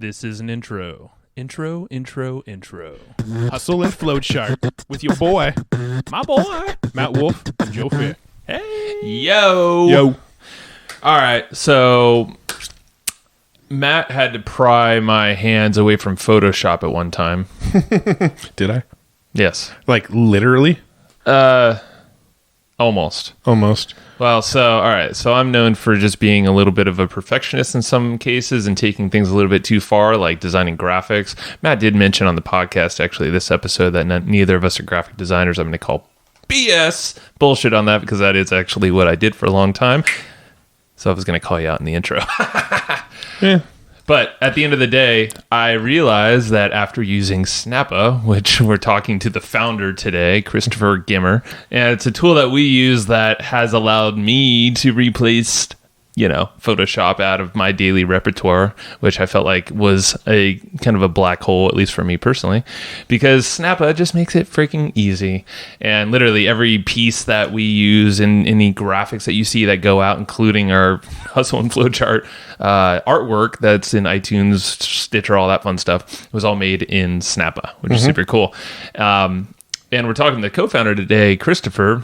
This is an intro. Intro. Hustle and Flow Chart with your boy, My boy. Matt Wolf and Joe Fair. Hey. Yo. All right. So Matt had to pry my hands away from Photoshop at one time. Did I? Yes. Like literally? Almost. Well, all right. So I'm known for just being a little bit of a perfectionist in some cases and taking things a little bit too far, like designing graphics. Matt did mention on the podcast, actually, this episode that neither of us are graphic designers. I'm going to call BS bullshit on that because that is actually what I did for a long time. So I was going to call you out in the intro. Yeah. But at the end of the day, I realized that after using Snappa, which we're talking to the founder today, Christopher Gimmer, and it's a tool that we use that has allowed me to replace, Photoshop out of my daily repertoire, which I felt like was a kind of a black hole, at least for me personally, because Snappa just makes it freaking easy. And literally every piece that we use in any graphics that you see that go out, including our Hustle and Flowchart artwork that's in iTunes, Stitcher, all that fun stuff, was all made in Snappa, which is super cool. And we're talking to the co-founder today, Christopher,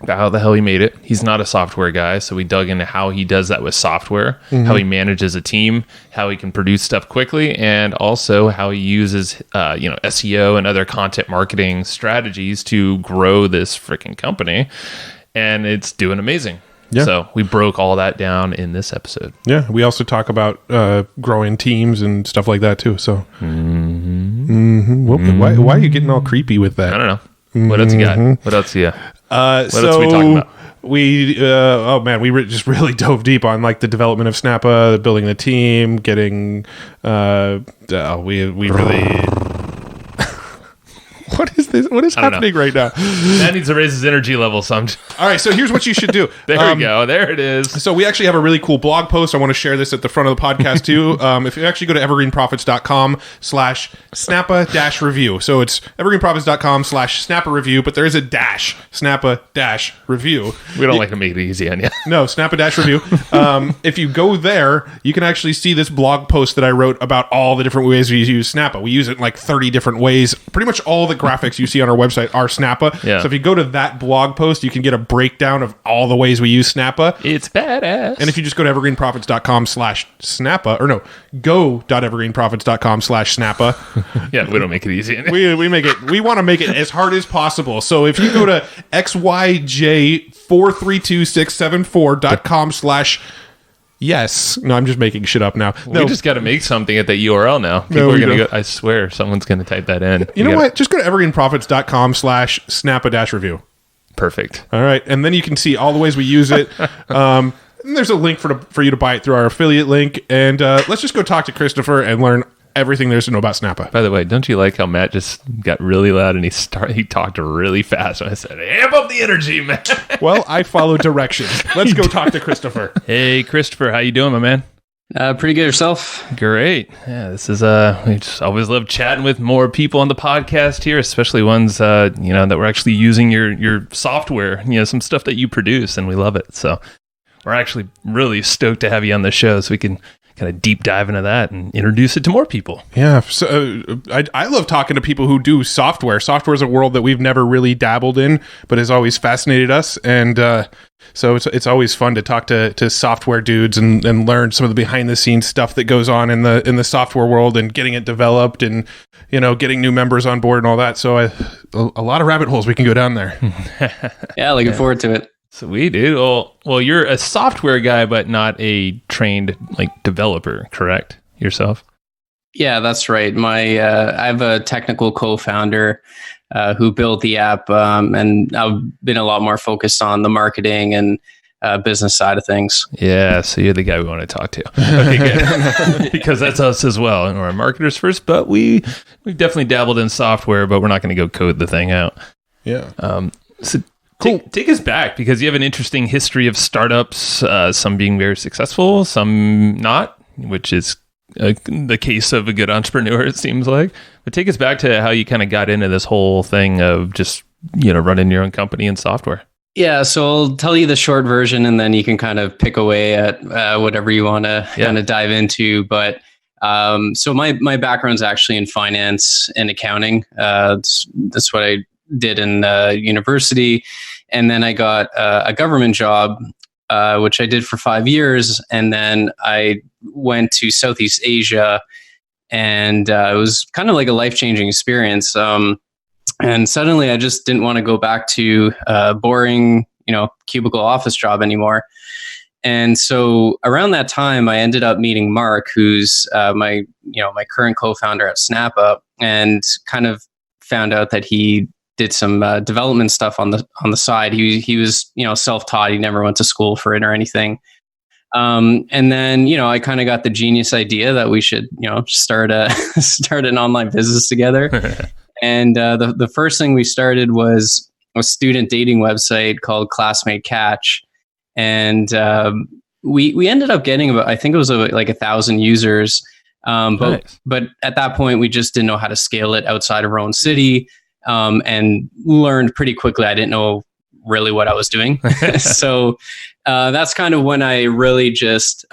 about how the hell he made it. He's not a software guy, so we dug into how he does that with software, how he manages a team, how he can produce stuff quickly, and also how he uses SEO and other content marketing strategies to grow this freaking company. And it's doing amazing. Yeah. So we broke all that down in this episode. Yeah. We also talk about growing teams and stuff like that too. So Why are you getting all creepy with that? I don't know. What else you got? What else you got? What else are we talking about? We just really dove deep on like the development of Snappa, building the team, getting we really What is this? What is happening right now? That needs to raise his energy level some. All right, so here's what you should do. There we go. There it is. So we actually have a really cool blog post. I want to share this at the front of the podcast too. If you actually go to evergreenprofits.com/Snappa-review. So it's evergreenprofits.com/Snappa-review, but there is a dash, Snappa-review. We don't like to make it easy on you. No, Snappa-review. If you go there, you can actually see this blog post that I wrote about all the different ways we use Snappa. We use it in like 30 different ways. Pretty much all the graphics you see on our website are Snappa. Yeah. So if you go to that blog post, you can get a breakdown of all the ways we use Snappa. It's badass. And if you just go to evergreenprofits.com/Snappa, or no, go.evergreenprofits.com/Snappa. Yeah, we don't make it easy. we want to make it as hard as possible. So if you go to xyj432674.com/. Yes. No, I'm just making shit up now. We just got to make something at that URL now. People are going to go, I swear, someone's going to type that in. You know what? Just go to evergreenprofits.com/Snappa-review. Perfect. All right. And then you can see all the ways we use it. And there's a link for you to buy it through our affiliate link. And let's just go talk to Christopher and learn everything there is to know about Snappa. By the way, don't you like how Matt just got really loud and he talked really fast? And I said, amp up the energy, man. Well, I follow directions. Let's go talk to Christopher. Hey, Christopher, how you doing, my man? Pretty good yourself. Great. Yeah, this is we just always love chatting with more people on the podcast here, especially ones that we're actually using your software, some stuff that you produce, and we love it. So we're actually really stoked to have you on the show so we can kind of deep dive into that and introduce it to more people. Yeah. So I love talking to people who do software. Software is a world that we've never really dabbled in, but has always fascinated us. And so it's always fun to talk to software dudes and learn some of the behind the scenes stuff that goes on in the software world and getting it developed and, getting new members on board and all that. So a lot of rabbit holes we can go down there. Yeah. Looking forward to it. Sweet, dude. Well, you're a software guy, but not a trained developer, correct? Yourself? Yeah, that's right. I have a technical co-founder who built the app, and I've been a lot more focused on the marketing and business side of things. Yeah, so you're the guy we want to talk to. Okay, good. Because that's us as well. And we're marketers first, but we've definitely dabbled in software, but we're not going to go code the thing out. Yeah. So take us back, because you have an interesting history of startups, some being very successful, some not, which is the case of a good entrepreneur, it seems like. But take us back to how you kind of got into this whole thing of just, running your own company and software. Yeah, so I'll tell you the short version, and then you can kind of pick away at whatever you want to kind of dive into. But So my background's actually in finance and accounting. That's what I did in university. And then I got a government job, which I did for 5 years. And then I went to Southeast Asia, and it was kind of like a life-changing experience. And suddenly I just didn't want to go back to a boring, cubicle office job anymore. And so around that time, I ended up meeting Mark, who's my current co-founder at Snappa, and kind of found out that he did some development stuff on the side. He was self-taught. He never went to school for it or anything. And then I kind of got the genius idea that we should start an online business together. And the first thing we started was a student dating website called Classmate Catch. And we ended up getting about, I think it was like 1,000 users. Nice. But at that point, we just didn't know how to scale it outside of our own city, and learned pretty quickly I didn't know really what I was doing. So that's kind of when I really just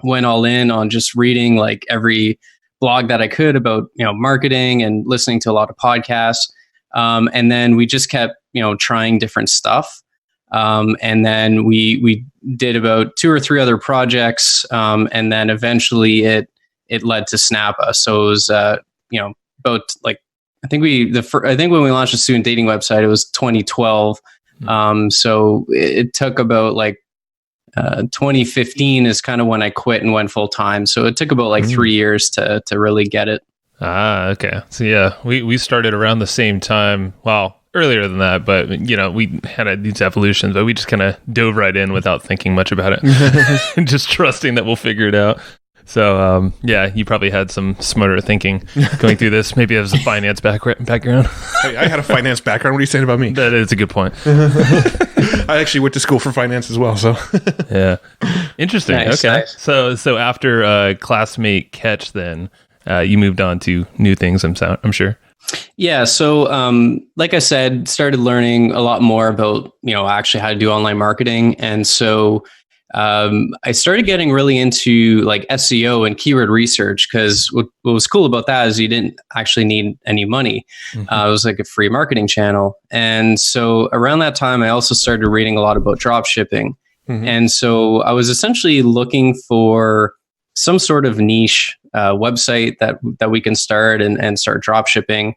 went all in on just reading like every blog that I could about marketing, and listening to a lot of podcasts. And then we just kept trying different stuff. And then we did about 2 or 3 other projects, and then eventually it led to Snappa. So it was about like I think when we launched a student dating website, it was 2012. So it took about like 2015 is kind of when I quit and went full time. So it took about like 3 years to really get it. Ah, okay. So yeah, we started around the same time. Well, earlier than that, but we had these evolutions, but we just kind of dove right in without thinking much about it, just trusting that we'll figure it out. So yeah, you probably had some smarter thinking going through this. Maybe it was a finance background. I had a finance background. What are you saying about me? That is a good point. I actually went to school for finance as well. So yeah, interesting. Nice, okay, nice. So after Classmate Catch, then you moved on to new things. I'm sure. Yeah. So, like I said, started learning a lot more about, actually how to do online marketing. And so, I started getting really into like SEO and keyword research, because what was cool about that is you didn't actually need any money. Mm-hmm. It was like a free marketing channel. And so around that time, I also started reading a lot about drop shipping. Mm-hmm. And so I was essentially looking for some sort of niche website that we can start and start drop shipping.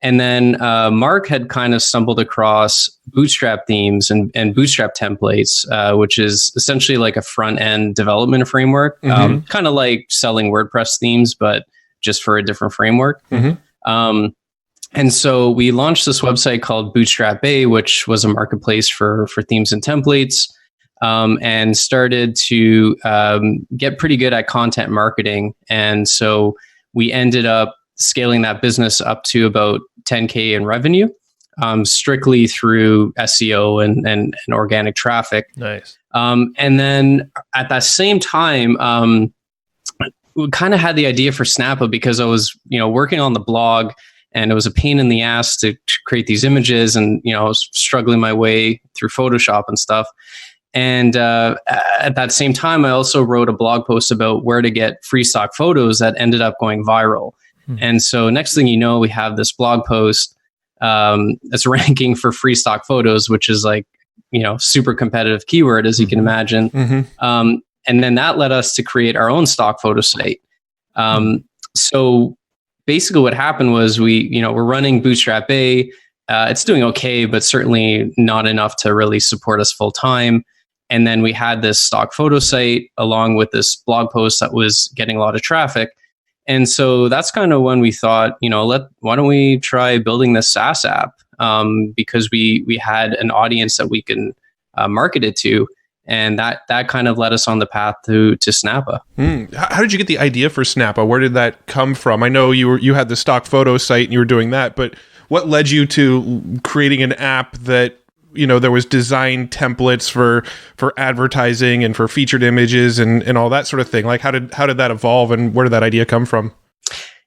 And then Mark had kind of stumbled across Bootstrap themes and Bootstrap templates, which is essentially like a front end development framework, kind of like selling WordPress themes, but just for a different framework. Mm-hmm. And so we launched this website called Bootstrap Bay, which was a marketplace for themes and templates. And started to get pretty good at content marketing. And so we ended up scaling that business up to about 10K in revenue, strictly through SEO and organic traffic. Nice. And then at that same time, we kind of had the idea for Snappa, because I was, working on the blog, and it was a pain in the ass to create these images, and, I was struggling my way through Photoshop and stuff. And at that same time, I also wrote a blog post about where to get free stock photos that ended up going viral. And so next thing you know, we have this blog post that's ranking for free stock photos, which is like, super competitive keyword, as you can imagine. Mm-hmm. And then that led us to create our own stock photo site. So basically what happened was we're running Bootstrap Bay. It's doing okay, but certainly not enough to really support us full time. And then we had this stock photo site along with this blog post that was getting a lot of traffic. And so that's kind of when we thought, why don't we try building this SaaS app? Because we had an audience that we can market it to. And that kind of led us on the path to Snappa. How did you get the idea for Snappa? Where did that come from? I know you had the stock photo site and you were doing that, but what led you to creating an app that, there was design templates for advertising and for featured images and all that sort of thing? Like how did that evolve, and where did that idea come from?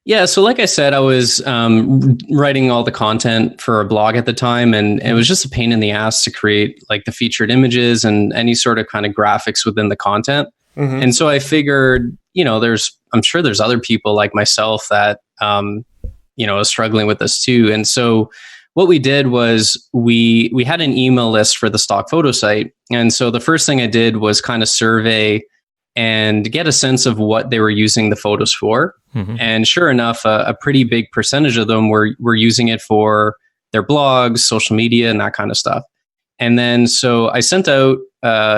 Yeah, so like I said, I was writing all the content for a blog at the time, and it was just a pain in the ass to create like the featured images and any sort of kind of graphics within the content. Mm-hmm. And so I figured, I'm sure there's other people like myself that, is struggling with this too. And so what we did was we had an email list for the stock photo site. And so the first thing I did was kind of survey and get a sense of what they were using the photos for. Mm-hmm. And sure enough, a pretty big percentage of them were using it for their blogs, social media, and that kind of stuff. And then so I sent out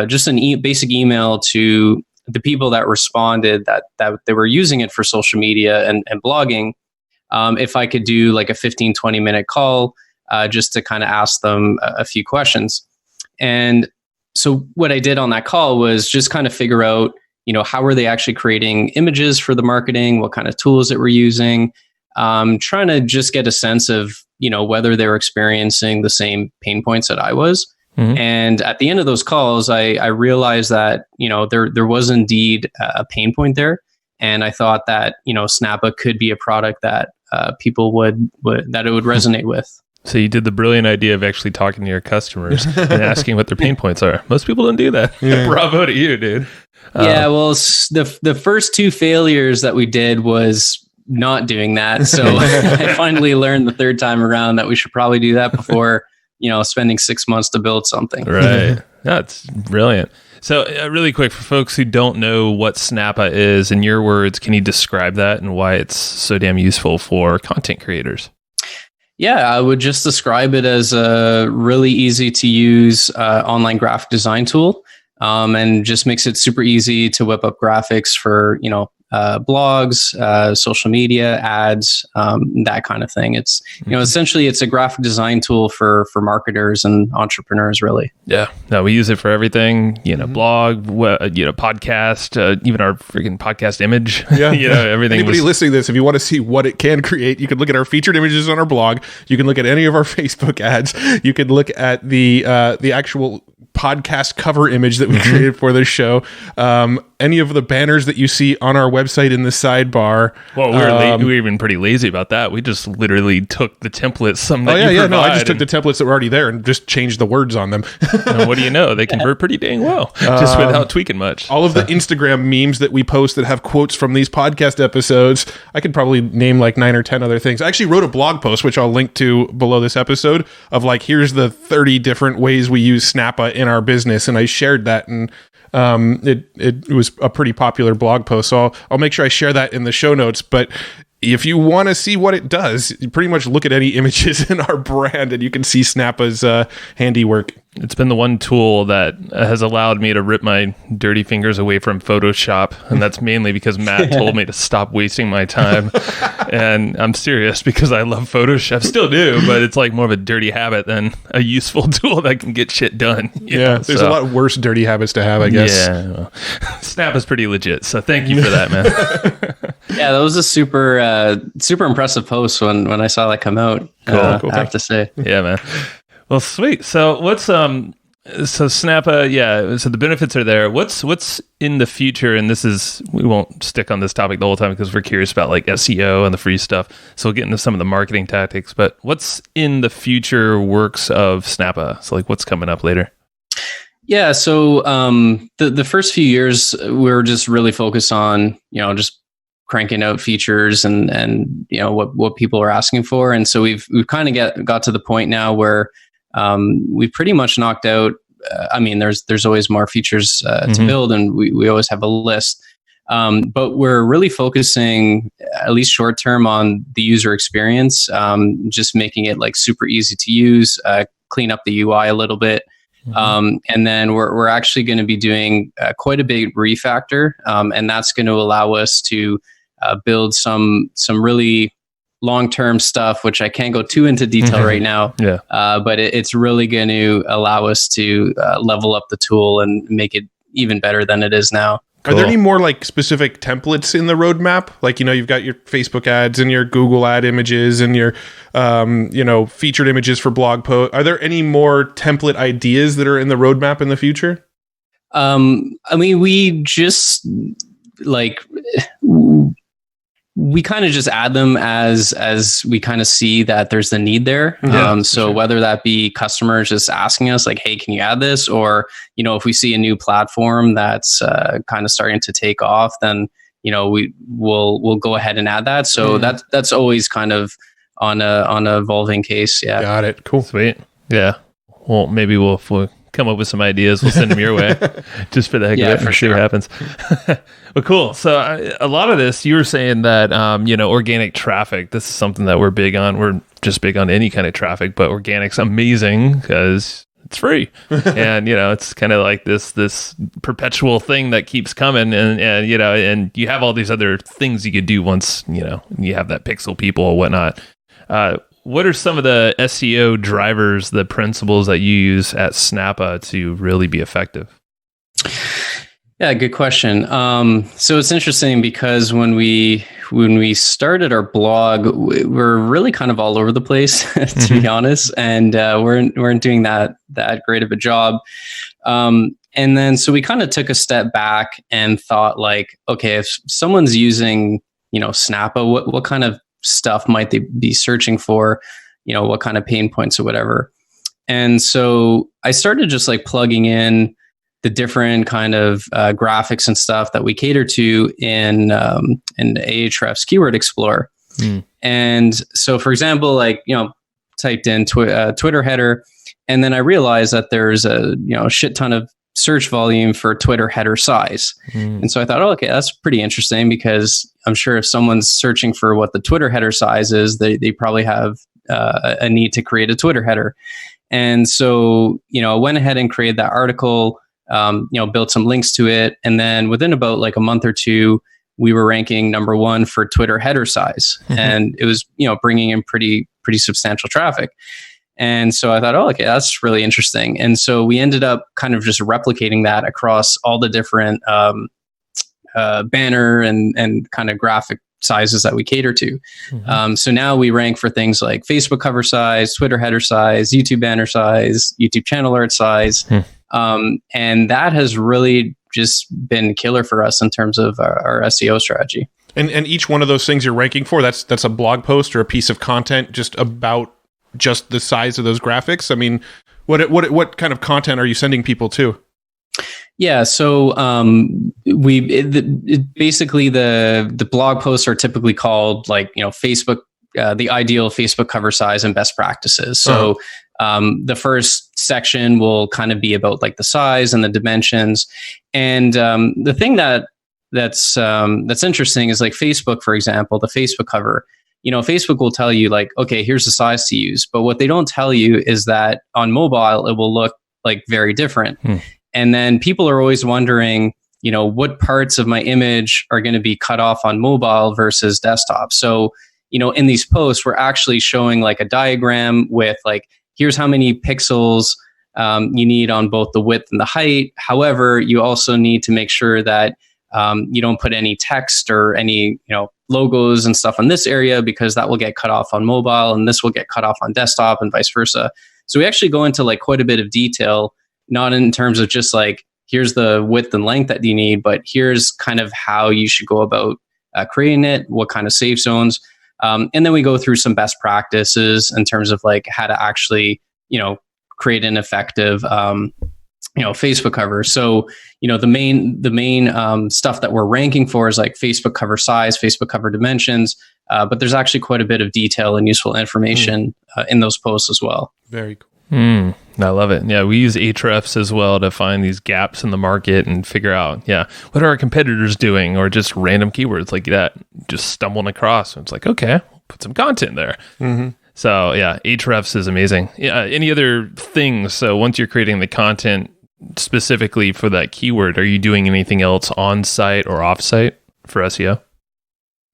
just basic email to the people that responded that they were using it for social media and blogging, if I could do like a 15, 20-minute call just to kind of ask them a few questions. And so what I did on that call was just kind of figure out, how are they actually creating images for the marketing, what kind of tools that we're using, trying to just get a sense of, whether they were experiencing the same pain points that I was. Mm-hmm. And at the end of those calls, I realized that, there was indeed a pain point there. And I thought that, Snappa could be a product that people would resonate with. So you did the brilliant idea of actually talking to your customers and asking what their pain points are. Most people don't do that. Yeah. Bravo to you, dude. Yeah, well, the first two failures that we did was not doing that. So I finally learned the third time around that we should probably do that before, spending 6 months to build something. Right. That's brilliant. So really quick, for folks who don't know what Snappa is, in your words, can you describe that and why it's so damn useful for content creators? Yeah, I would just describe it as a really easy to use online graphic design tool, and just makes it super easy to whip up graphics for, blogs, social media, ads, that kind of thing. It's, essentially it's a graphic design tool for marketers and entrepreneurs, really. Yeah. No, we use it for everything, blog, podcast, even our freaking podcast image, everything. Anybody listening to this, if you want to see what it can create, you can look at our featured images on our blog. You can look at any of our Facebook ads. You can look at the actual podcast cover image that we created for this show. Any of the banners that you see on our website in the sidebar. Well, we were even pretty lazy about that. We just literally took the templates. I just took the templates that were already there and just changed the words on them. And what do you know? They convert pretty dang well, just without tweaking much. All of the Instagram memes that we post that have quotes from these podcast episodes. I could probably name like 9 or 10 other things. I actually wrote a blog post, which I'll link to below this episode, of like, here's the 30 different ways we use Snappa in our business. And I shared that, and it was a pretty popular blog post. So I'll make sure I share that in the show notes. But if you want to see what it does, you pretty much look at any images in our brand and you can see Snappa's handiwork. It's been the one tool that has allowed me to rip my dirty fingers away from Photoshop. And that's mainly because Matt told me to stop wasting my time. And I'm serious, because I love Photoshop. Still do, but it's like more of a dirty habit than a useful tool that can get shit done. There's a lot worse dirty habits to have, I guess. Yeah. Well, Snap is pretty legit. So thank you for that, man. Yeah, that was a super impressive post when I saw that come out. Cool. I have to say. Yeah, man. Well, sweet. So what's so Snappa? Yeah. So the benefits are there. What's in the future? And we won't stick on this topic the whole time because we're curious about like SEO and the free stuff. So we'll get into some of the marketing tactics. But what's in the future works of Snappa? So like, what's coming up later? Yeah. So the first few years we were just really focused on just cranking out features and what people are asking for. And so we've kind of got to the point now where we've pretty much knocked out. There's always more features to build, and we always have a list. But we're really focusing, at least short term, on the user experience, just making it like super easy to use, clean up the UI a little bit. And then we're actually going to be doing quite a big refactor, and that's going to allow us to build some really long-term stuff, which I can't go too into detail right now. Yeah. But it's really going to allow us to level up the tool and make it even better than it is now. Cool. Are there any more like specific templates in the roadmap? Like, you've got your Facebook ads and your Google ad images and your, featured images for blog posts. Are there any more template ideas that are in the roadmap in the future? We just we kind of just add them as we kind of see that there's the need there. So whether that be customers just asking us like, hey, can you add this? Or, if we see a new platform that's kind of starting to take off, then, we'll go ahead and add that. So that's always kind of on a evolving case. Yeah. Got it. Cool. Sweet. Yeah. Well, maybe if we'll come up with some ideas, we'll send them your way just for the heck of it. For sure. sure. What happens. Well, cool. So a lot of this, you were saying that, organic traffic, this is something that we're big on. We're just big on any kind of traffic, but organic's amazing because it's free. And, it's kind of like this perpetual thing that keeps coming. And you have all these other things you could do once, you have that pixel people or whatnot. What are some of the SEO drivers, the principles that you use at Snappa to really be effective? Yeah, good question. So it's interesting because when we started our blog, we're really kind of all over the place, to be honest, and weren't doing that great of a job. And then so we kind of took a step back and thought, like, okay, if someone's using Snappa, what kind of stuff might they be searching for? What kind of pain points or whatever. And so I started just like plugging in the different kind of graphics and stuff that we cater to in Ahrefs Keyword Explorer. And so, for example, typed in Twitter header, and then I realized that there's a shit ton of search volume for Twitter header size. And so I thought, okay, that's pretty interesting, because I'm sure if someone's searching for what the Twitter header size is, they probably have a need to create a Twitter header. And so, I went ahead and created that article, built some links to it. And then within about like a month or two, we were ranking number one for Twitter header size. And it was, bringing in pretty substantial traffic. And so I thought, okay, that's really interesting. And so we ended up kind of just replicating that across all the different banner and kind of graphic sizes that we cater to. So now we rank for things like Facebook cover size, Twitter header size, YouTube banner size, YouTube channel alert size. And that has really just been killer for us in terms of our SEO strategy. And each one of those things you're ranking for, that's a blog post or a piece of content just about just the size of those graphics? I mean, what kind of content are you sending people to? Yeah, so basically the blog posts are typically called Facebook, the ideal Facebook cover size and best practices. So the first section will kind of be about like the size and the dimensions. And the thing that's interesting is like Facebook, for example, the Facebook cover. Facebook will tell you like, okay, here's the size to use. But what they don't tell you is that on mobile, it will look like very different. And then people are always wondering, what parts of my image are going to be cut off on mobile versus desktop. So, in these posts, we're actually showing like a diagram with like, here's how many pixels you need on both the width and the height. However, you also need to make sure that you don't put any text or any, logos and stuff on this area, because that will get cut off on mobile and this will get cut off on desktop and vice versa. So we actually go into like quite a bit of detail, not in terms of just like, here's the width and length that you need, but here's kind of how you should go about creating it, what kind of safe zones. And then we go through some best practices in terms of like how to actually, create an effective, Facebook cover. So, the main stuff that we're ranking for is like Facebook cover size, Facebook cover dimensions, but there's actually quite a bit of detail and useful information in those posts as well. Very cool. I love it. Yeah, we use Ahrefs as well to find these gaps in the market and figure out, what are our competitors doing, or just random keywords like that, just stumbling across. It's like, okay, put some content there. So yeah, Ahrefs is amazing. Yeah. Any other things? So once you're creating the content specifically for that keyword, are you doing anything else on site or off site for SEO?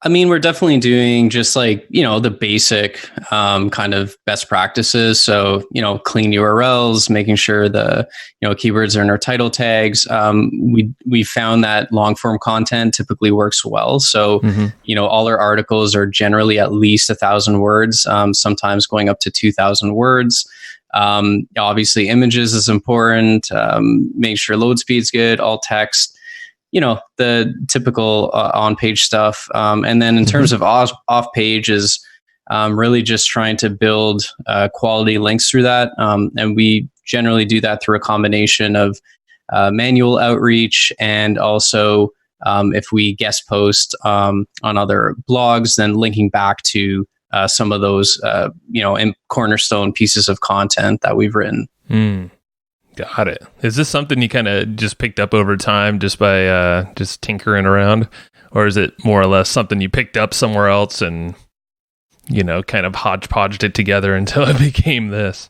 I mean, we're definitely doing just like, the basic kind of best practices. So, clean URLs, making sure the, keywords are in our title tags. We found that long form content typically works well. So, all our articles are generally at least 1,000 words, sometimes going up to 2,000 words. Obviously, images is important. Make sure load speed's good, all text. The typical on-page stuff. And then in terms of off-page is really just trying to build quality links through that. And we generally do that through a combination of manual outreach and also if we guest post on other blogs, then linking back to some of those, cornerstone pieces of content that we've written. Got it. Is this something you kind of just picked up over time just by just tinkering around? Or is it more or less something you picked up somewhere else and, kind of hodgepodged it together until it became this?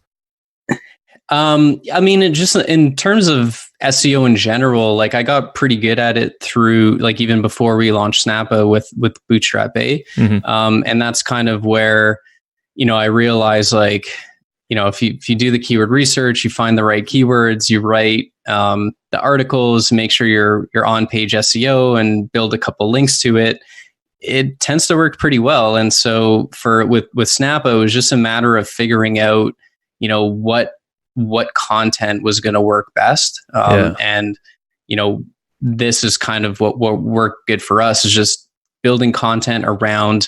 Just in terms of SEO in general, like I got pretty good at it through, like, even before we launched Snappa with Bootstrap A. And that's kind of where, I realized, like, if you do the keyword research, you find the right keywords, you write the articles, make sure you're on page SEO and build a couple links to it, it tends to work pretty well. And so with Snappa, it was just a matter of figuring out, what content was going to work best. And, this is kind of what worked good for us, is just building content around,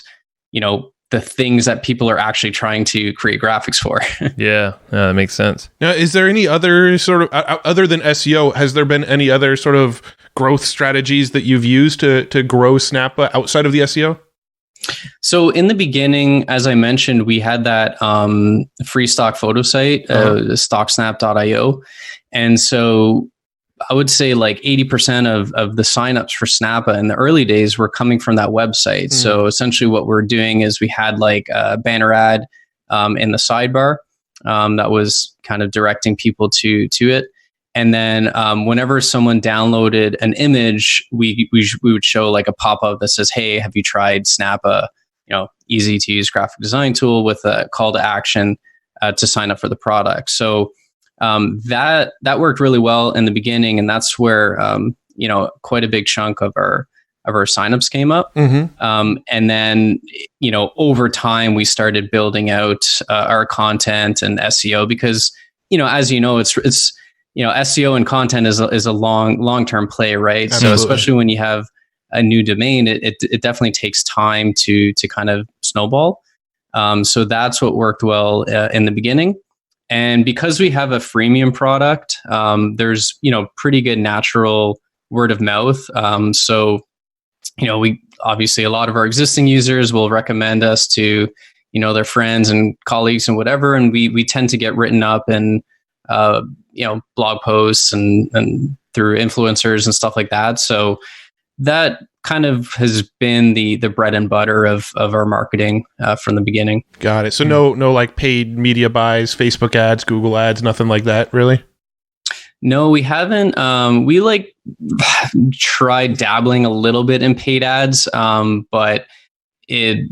the things that people are actually trying to create graphics for. Yeah, that makes sense. Now, is there any other sort of, other than SEO, has there been any other sort of growth strategies that you've used to grow Snappa outside of the SEO? So in the beginning, as I mentioned, we had that free stock photo site, stocksnap.io. And so I would say like 80% of the signups for Snappa in the early days were coming from that website. So essentially what we're doing is we had like a banner ad in the sidebar that was kind of directing people to it. And then whenever someone downloaded an image, we would show like a pop-up that says, "Hey, have you tried Snappa? Easy to use graphic design tool," with a call to action to sign up for the product. So that worked really well in the beginning, and that's where quite a big chunk of our signups came up. And then over time we started building out our content and SEO, because as it's SEO and content is a long-term play, right? Absolutely. So especially when you have a new domain, it definitely takes time to kind of snowball. So that's what worked well in the beginning. And because we have a freemium product, there's pretty good natural word of mouth. So we obviously, a lot of our existing users will recommend us to their friends and colleagues and whatever, and we tend to get written up in blog posts and through influencers and stuff like that. So that kind of has been the bread and butter of our marketing from the beginning. Got it. So no like paid media buys, Facebook ads, Google ads, nothing like that, really? No, we haven't. We like tried dabbling a little bit in paid ads, but it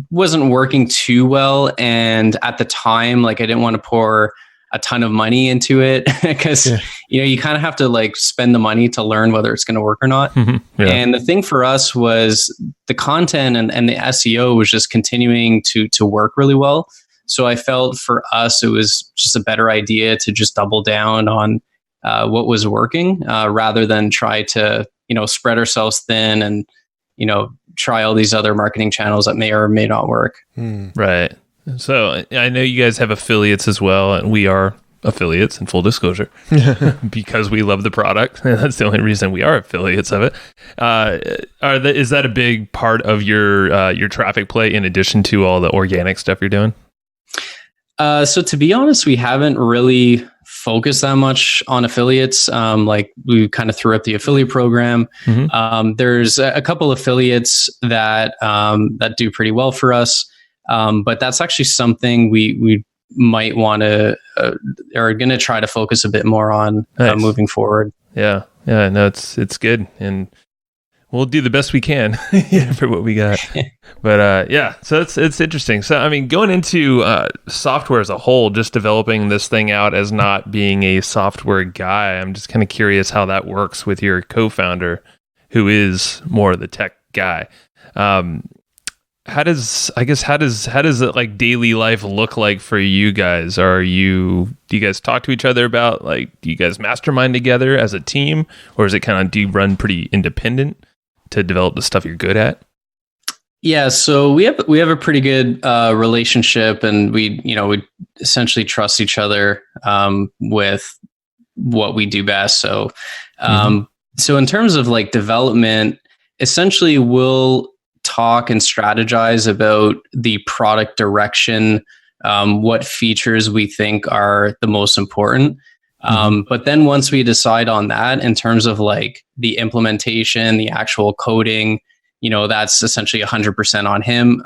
wasn't working too well. And at the time, like, I didn't want to pour a ton of money into it, because you kind of have to like spend the money to learn whether it's going to work or not. And the thing for us was the content and the SEO was just continuing to work really well. So I felt for us it was just a better idea to just double down on what was working, rather than try to spread ourselves thin and try all these other marketing channels that may or may not work. Right. So I know you guys have affiliates as well, and we are affiliates, in full disclosure, because we love the product. That's the only reason we are affiliates of it. Is that a big part of your traffic play, in addition to all the organic stuff you're doing? So to be honest, we haven't really focused that much on affiliates. Like, we kind of threw up the affiliate program. There's a couple affiliates that do pretty well for us. But that's actually something we might want to are going to try to focus a bit more on moving forward. Yeah. No, it's good, and we'll do the best we can for what we got. But so it's interesting. So I mean, going into software as a whole, just developing this thing out as not being a software guy, I'm just kind of curious how that works with your co-founder, who is more of the tech guy. How does it, like, daily life look like for you guys? Do you guys talk to each other about, like, do you guys mastermind together as a team, or is it kind of, do you run pretty independent to develop the stuff you're good at? Yeah, so we have a pretty good relationship, and we essentially trust each other with what we do best. So So in terms of like development, essentially we'll talk and strategize about the product direction, what features we think are the most important. But then once we decide on that, in terms of like the implementation, the actual coding, that's essentially 100% on him.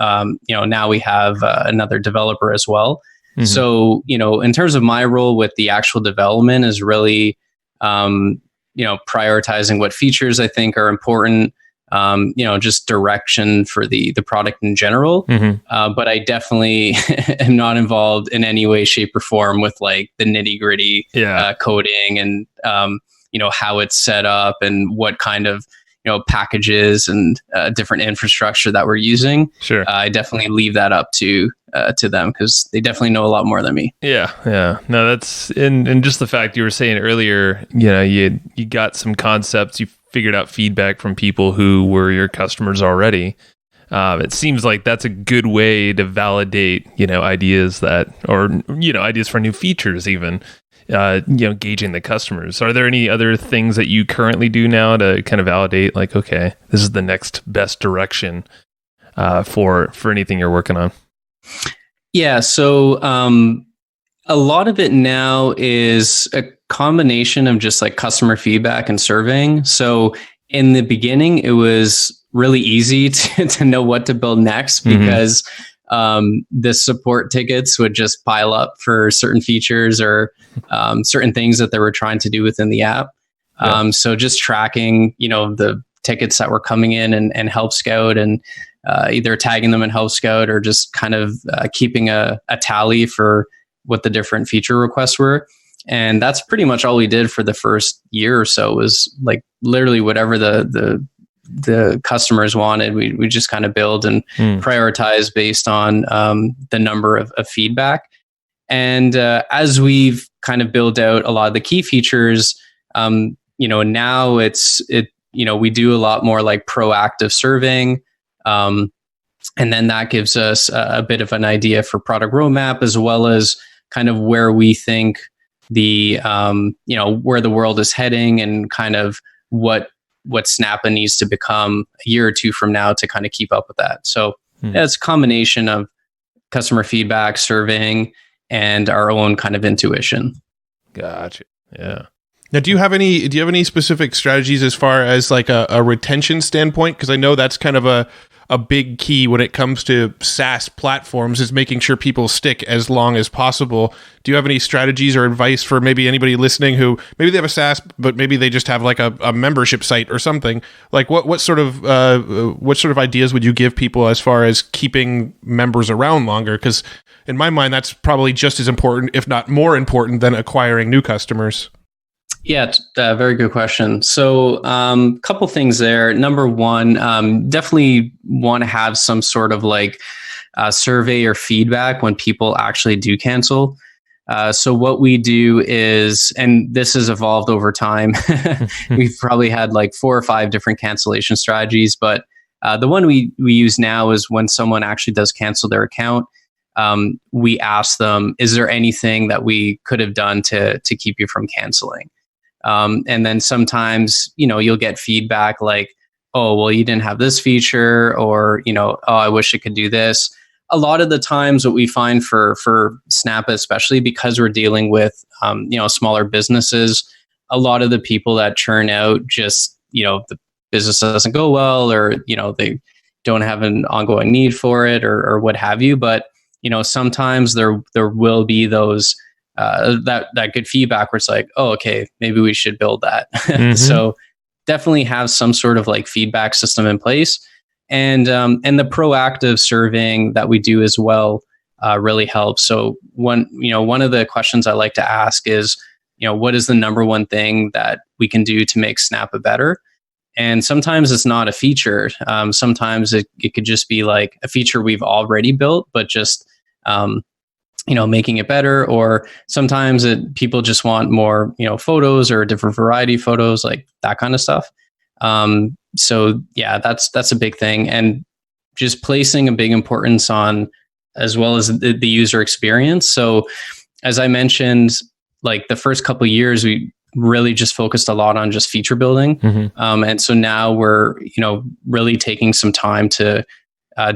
Now we have another developer as well. So, in terms of my role with the actual development is really, prioritizing what features I think are important, just direction for the product in general. But I definitely am not involved in any way, shape, or form with like the nitty gritty coding and, how it's set up and what kind of, packages and different infrastructure that we're using. Sure. I definitely leave that up to them because they definitely know a lot more than me. Yeah. No, that's and just the fact you were saying earlier, you got some concepts, you figured out feedback from people who were your customers already. It seems like that's a good way to validate, ideas ideas for new features even. Gauging the customers. Are there any other things that you currently do now to kind of validate, like, okay, this is the next best direction for anything you're working on? Yeah. So a lot of it now is a combination of just like customer feedback and surveying. So in the beginning, it was really easy to know what to build next because the support tickets would just pile up for certain features or certain things that they were trying to do within the app. So just tracking, the tickets that were coming in and Help Scout and either tagging them in Help Scout or just kind of keeping a tally for what the different feature requests were. And that's pretty much all we did for the first year or so was like literally whatever the customers wanted, we just kind of build and prioritize based on the number of feedback. And as we've kind of built out a lot of the key features, now we do a lot more like proactive surveying. And then that gives us a bit of an idea for product roadmap, as well as kind of where we think the, where the world is heading and kind of what Snappa needs to become a year or two from now to kind of keep up with that. So it's a combination of customer feedback, surveying, and our own kind of intuition. Gotcha. Yeah. Now, do you have any specific strategies as far as like a retention standpoint? Because I know that's kind of a big key when it comes to SaaS platforms is making sure people stick as long as possible. Do you have any strategies or advice for maybe anybody listening who maybe they have a SaaS, but maybe they just have like a membership site or something? Like what sort of ideas would you give people as far as keeping members around longer? Because in my mind, that's probably just as important, if not more important, than acquiring new customers. Yeah, it's a very good question. So a couple things there. Number one, definitely want to have some sort of like survey or feedback when people actually do cancel. So what we do is, and this has evolved over time, we've probably had like 4 or 5 different cancellation strategies, but the one we use now is when someone actually does cancel their account, we ask them, is there anything that we could have done to keep you from canceling? And then sometimes, you'll get feedback like, oh, well, you didn't have this feature, or, oh, I wish it could do this. A lot of the times what we find for Snappa, especially because we're dealing with, smaller businesses, a lot of the people that churn out just, the business doesn't go well, or, they don't have an ongoing need for it or what have you. But, sometimes there will be those that good feedback where it's like, oh, okay, maybe we should build that. So definitely have some sort of like feedback system in place, and the proactive surveying that we do as well really helps. So one of the questions I like to ask is, what is the number one thing that we can do to make Snappa better? And sometimes it's not a feature. Sometimes it could just be like a feature we've already built, but just making it better. Or sometimes people just want more, photos or a different variety of photos, like that kind of stuff. So yeah, that's a big thing. And just placing a big importance on, as well as the user experience. So as I mentioned, like the first couple of years, we really just focused a lot on just feature building. And so now we're, really taking some time to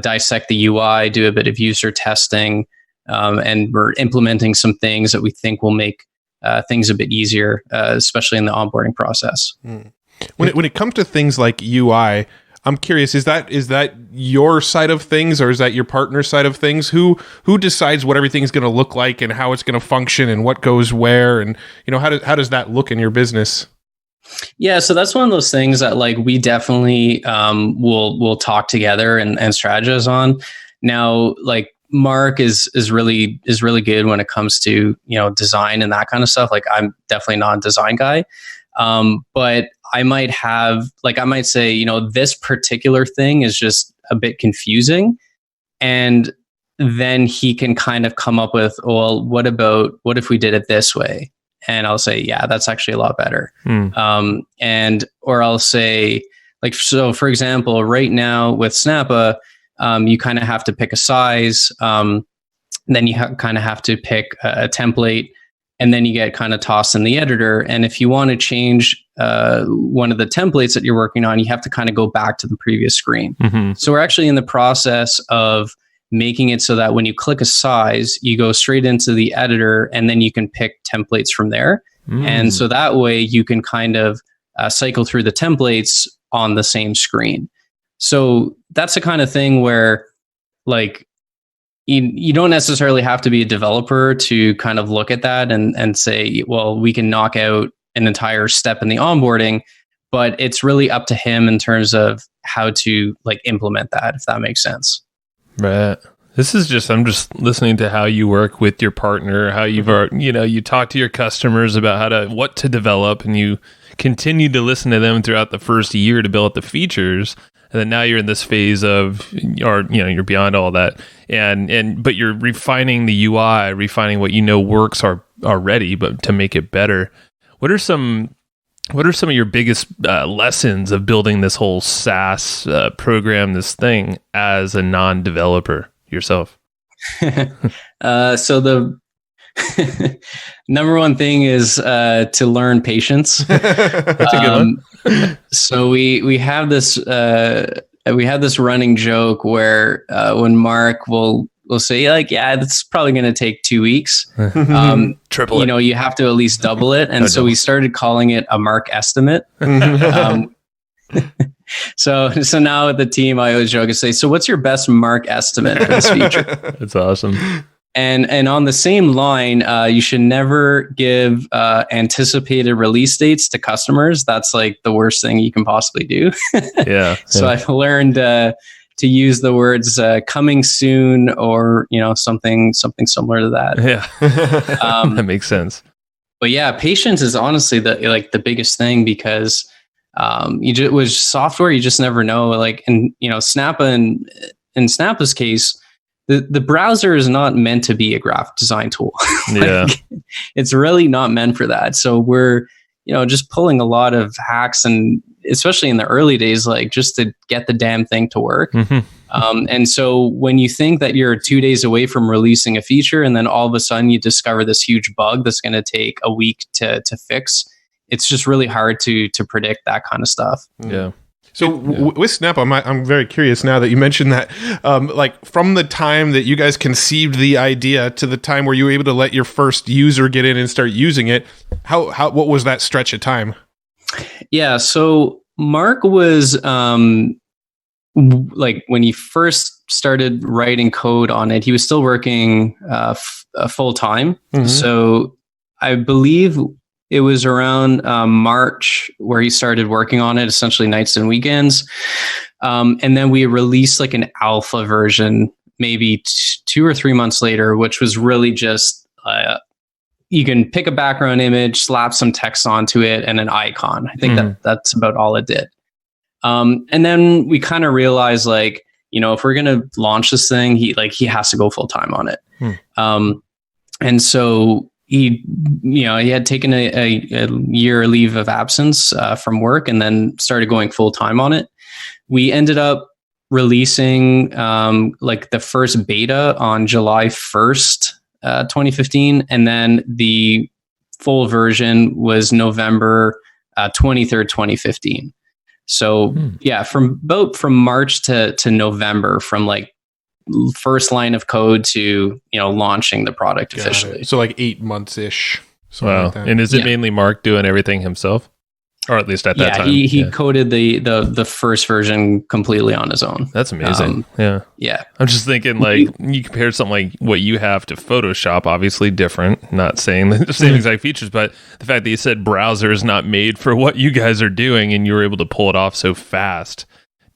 dissect the UI, do a bit of user testing, and we're implementing some things that we think will make things a bit easier, especially in the onboarding process. When it comes to things like UI, I'm curious, is that your side of things, or is that your partner's side of things? Who decides what everything's going to look like and how it's going to function and what goes where, and how does that look in your business? Yeah, so that's one of those things that like we definitely will talk together and strategize on. Now, like Mark is really good when it comes to design and that kind of stuff. Like I'm definitely not a design guy, but I might say this particular thing is just a bit confusing, and then he can kind of come up with, well, what if we did it this way? And I'll say, yeah, that's actually a lot better. Or I'll say, like, so for example, right now with Snappa, you kind of have to pick a size, then you kind of have to pick a template, and then you get kind of tossed in the editor. And if you want to change one of the templates that you're working on, you have to kind of go back to the previous screen. So we're actually in the process of making it so that when you click a size, you go straight into the editor, and then you can pick templates from there. And so that way you can kind of cycle through the templates on the same screen. So that's the kind of thing where, like, you don't necessarily have to be a developer to kind of look at that and say, well, we can knock out an entire step in the onboarding, but it's really up to him in terms of how to like implement that, if that makes sense. Right. I'm just listening to how you work with your partner, how you talk to your customers about what to develop, and you continue to listen to them throughout the first year to build the features. And then now you're in this phase of, you're beyond all that, but you're refining the UI, refining what works already, but to make it better. What are some of your biggest lessons of building this whole SaaS program, this thing, as a non-developer yourself? So the number one thing is to learn patience. That's a good one. So we have this running joke where when Mark will say, like, yeah, that's probably going to take 2 weeks. Triple it. You have to at least double it. And so we started calling it a Mark estimate. So now with the team, I always joke and say, so what's your best Mark estimate for this feature? That's awesome. And on the same line, you should never give anticipated release dates to customers. That's like the worst thing you can possibly do. Yeah. So I've learned to use the words coming soon, or something similar to that. Yeah. That makes sense. But yeah, patience is honestly the biggest thing, because with software, you just never know. Like, in Snappa, in Snappa's case, the browser is not meant to be a graphic design tool. Yeah. It's really not meant for that. So we're, just pulling a lot of hacks, and especially in the early days, like, just to get the damn thing to work. And so when you think that you're 2 days away from releasing a feature, and then all of a sudden you discover this huge bug that's going to take a week to fix, it's just really hard to predict that kind of stuff. Yeah. So with Snappa, I'm very curious now that you mentioned that, like, from the time that you guys conceived the idea to the time where you were able to let your first user get in and start using it, what was that stretch of time? Yeah. So Mark was, like, when he first started writing code on it, he was still working full time. So I believe it was around March where he started working on it, essentially nights and weekends. And then we released like an alpha version, maybe 2 or 3 months later, which was really just, you can pick a background image, slap some text onto it, and an icon. I think that's about all it did. And then we kind of realized, like, if we're going to launch this thing, he has to go full time on it. And so he had taken a year leave of absence from work, and then started going full time on it. We ended up releasing like the first beta on July 1st, 2015. And then the full version was November 23rd, 2015. So yeah, from March to November, from like first line of code to launching the product officially. So like 8 months ish. Wow. Like that. And is it mainly Mark doing everything himself? Or at least at that time? He coded the first version completely on his own. That's amazing. Yeah. I'm just thinking, like, you compare something like what you have to Photoshop, obviously different. Not saying the same exact features, but the fact that you said browser is not made for what you guys are doing, and you were able to pull it off so fast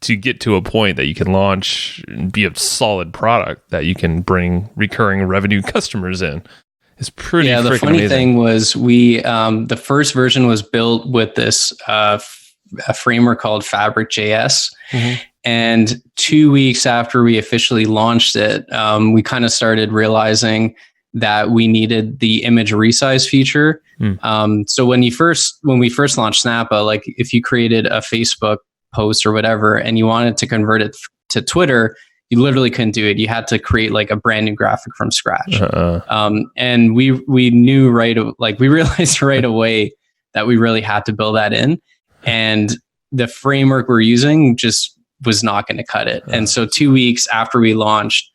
to get to a point that you can launch and be a solid product that you can bring recurring revenue customers in. It's pretty the funny amazing. thing was we the first version was built with this a framework called Fabric.js. And 2 weeks after we officially launched it, we kind of started realizing that we needed the image resize feature. So when we first launched Snappa, like if you created a Facebook post or whatever and you wanted to convert it to Twitter, you literally couldn't do it. You had to create like a brand new graphic from scratch. And we knew we realized right away that we really had to build that in. And the framework we're using just was not going to cut it. And so 2 weeks after we launched,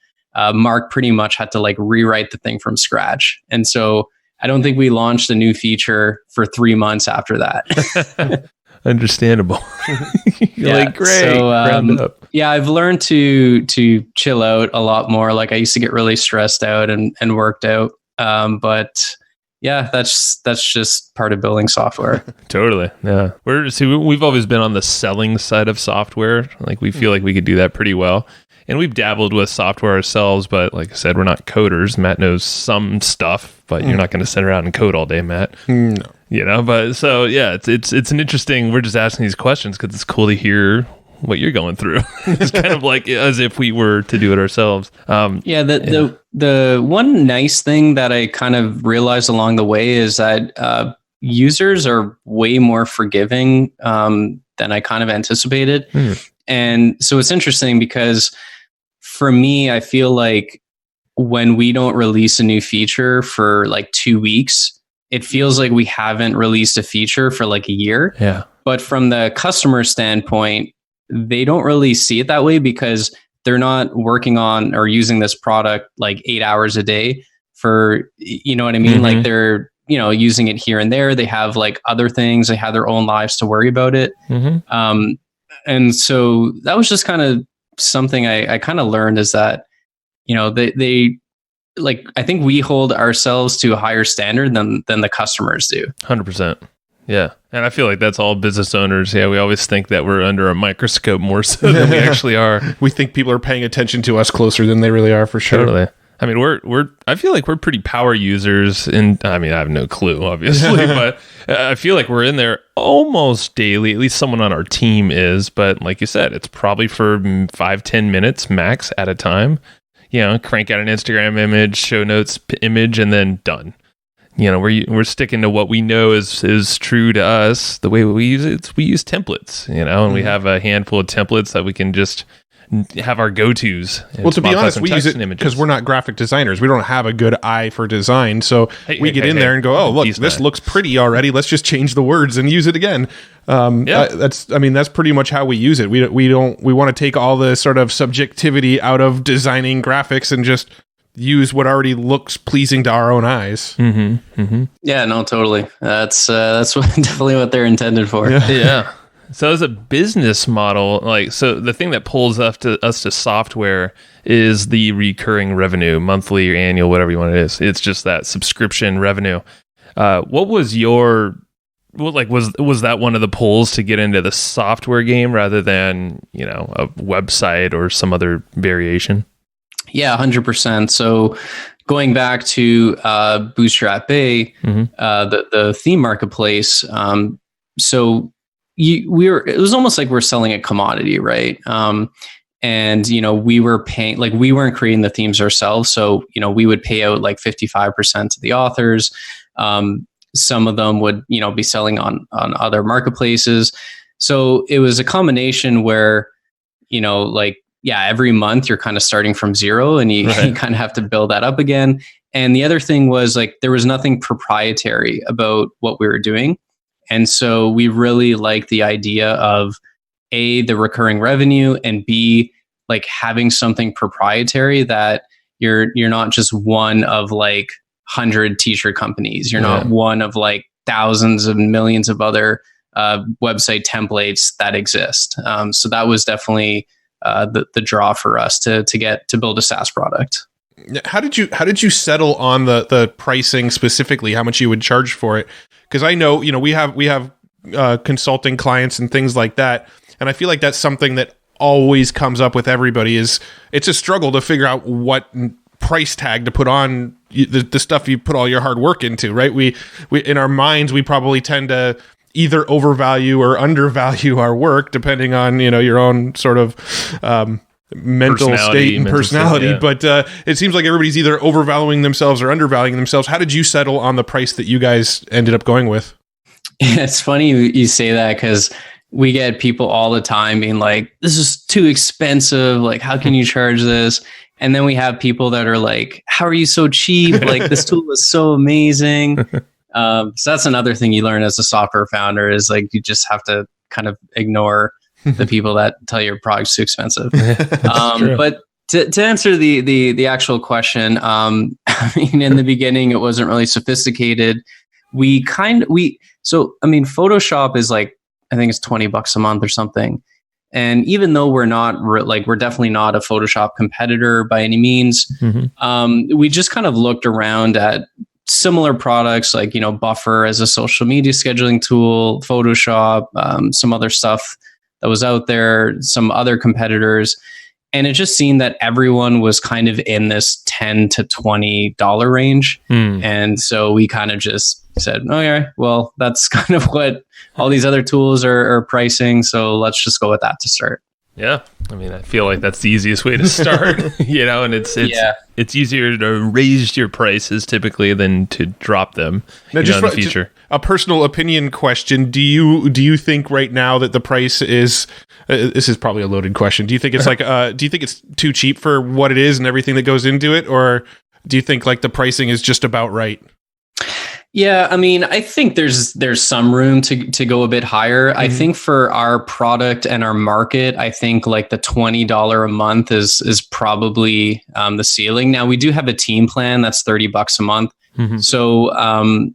Mark pretty much had to like rewrite the thing from scratch. And so I don't think we launched a new feature for 3 months after that. Understandable. You're like, great. So, round up. Yeah, I've learned to chill out a lot more. Like I used to get really stressed out and worked out. But yeah, that's just part of building software. Totally. Yeah. We've always been on the selling side of software. Like we feel like we could do that pretty well. And we've dabbled with software ourselves, but like I said, we're not coders. Matt knows some stuff, but you're not going to sit around and code all day, Matt. No. But so yeah, it's an interesting. We're just asking these questions because it's cool to hear what you're going through. It's kind of like as if we were to do it ourselves. The one nice thing that I kind of realized along the way is that users are way more forgiving than I kind of anticipated. And so it's interesting because for me, I feel like when we don't release a new feature for like 2 weeks, it feels like we haven't released a feature for like a year. Yeah. But from the customer standpoint, they don't really see it that way because they're not working on or using this product like 8 hours a day for, you know what I mean? Like they're, using it here and there. They have like other things. They have their own lives to worry about it. And so that was just kind of something I kind of learned is that, they like, I think we hold ourselves to a higher standard than the customers do. 100%. Yeah. And I feel like that's all business owners. Yeah. We always think that we're under a microscope more so than we actually are. We think people are paying attention to us closer than they really are, for sure. Totally. I mean, I feel like we're pretty power users, and I mean, I have no clue, obviously, but I feel like we're in there almost daily. At least someone on our team is, but like you said, it's probably for 5-10 minutes max at a time. Crank out an Instagram image, show notes image, and then done. We're sticking to what we know is true to us. The way we use it, we use templates, and we have a handful of templates that we can just have our go-tos. Well, to be honest, we use it because we're not graphic designers. We don't have a good eye for design. So we get in there and go, oh, look, this looks pretty already. Let's just change the words and use it again. That's pretty much how we use it. We want to take all the sort of subjectivity out of designing graphics and just use what already looks pleasing to our own eyes. Yeah, no, totally. That's definitely what they're intended for. Yeah. So as a business model, so the thing that pulls us to software is the recurring revenue, monthly or annual, whatever you want it is. It's just that subscription revenue. What was was that one of the pulls to get into the software game rather than, a website or some other variation? Yeah, 100%. So going back to Bootstrap Bay, the theme marketplace, it was almost like we're selling a commodity, right? And we were paying, like we weren't creating the themes ourselves, so we would pay out like 55% to the authors. Some of them would be selling on other marketplaces. So it was a combination where like every month you're kind of starting from zero, and you kind of have to build that up again. And the other thing was like, there was nothing proprietary about what we were doing. And so we really liked the idea of A, the recurring revenue, and B, like having something proprietary that you're not just one of like 100 t-shirt companies. You're not one of like thousands and millions of other website templates that exist. So that was definitely the draw for us to build a SaaS product. How did you settle on the pricing specifically? How much you would charge for it? Because I know, we have consulting clients and things like that, and I feel like that's something that always comes up with everybody. Is it's a struggle to figure out what price tag to put on the stuff you put all your hard work into, right? We in our minds, we probably tend to either overvalue or undervalue our work, depending on your own sort of mental state and personality. But it seems like everybody's either overvaluing themselves or undervaluing themselves. How did you settle on the price that you guys ended up going with? It's funny you say that, because we get people all the time being like, this is too expensive. Like, how can you charge this? And then we have people that are like, how are you so cheap? Like, this tool is so amazing. So that's another thing you learn as a software founder, is like, you just have to kind of ignore the people that tell your product's too expensive. But to answer the actual question, I mean, in the beginning, it wasn't really sophisticated. Photoshop is like, I think it's $20 a month or something. And even though we're not we're definitely not a Photoshop competitor by any means, we just kind of looked around at similar products like, Buffer as a social media scheduling tool, Photoshop, some other stuff that was out there, some other competitors. And it just seemed that everyone was kind of in this $10 to $20 range. And so we kind of just said, oh yeah, well, that's kind of what all these other tools are pricing. So let's just go with that to start. Yeah. I mean, I feel like that's the easiest way to start, and it's easier to raise your prices typically than to drop them in the future. A personal opinion question. Do you think right now that the price is, this is probably a loaded question. Do you think it's like, do you think it's too cheap for what it is and everything that goes into it? Or do you think like the pricing is just about right? Yeah, I mean, I think there's some room to go a bit higher. I think for our product and our market, I think like the $20 a month is probably the ceiling. Now, we do have a team plan that's $30 a month. So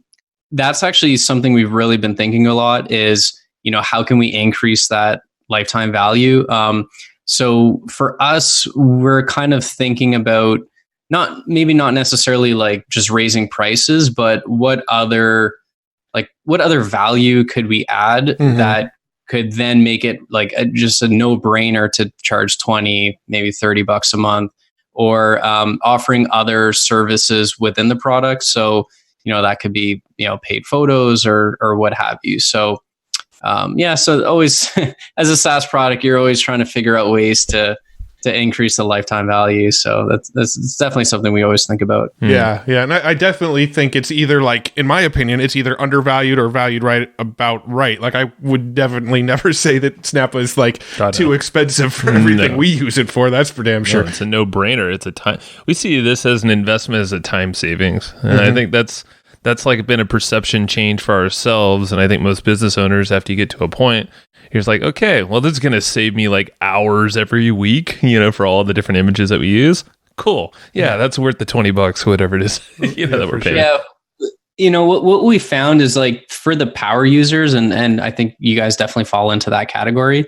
that's actually something we've really been thinking a lot is, how can we increase that lifetime value? So for us, we're kind of thinking about not necessarily like just raising prices, but what other value could we add that could then make it like just a no-brainer to charge 20, maybe $30 a month, or offering other services within the product. So, that could be, paid photos or what have you. So, so always as a SaaS product, you're always trying to figure out ways to increase the lifetime value. So that's definitely something we always think about. Yeah. And I definitely think it's either like, in my opinion, it's either undervalued or valued about right. Like I would definitely never say that Snappa is like too expensive for everything we use it for. That's for damn sure. No, it's a no-brainer. It's a time. We see this as an investment, as a time savings. And I think that's like been a perception change for ourselves. And I think most business owners, after you get to a point, you're like, okay, well, this is going to save me like hours every week, for all the different images that we use. Cool. Yeah, that's worth the $20, whatever it is, that we're paying. Yeah. What we found is like for the power users, and I think you guys definitely fall into that category.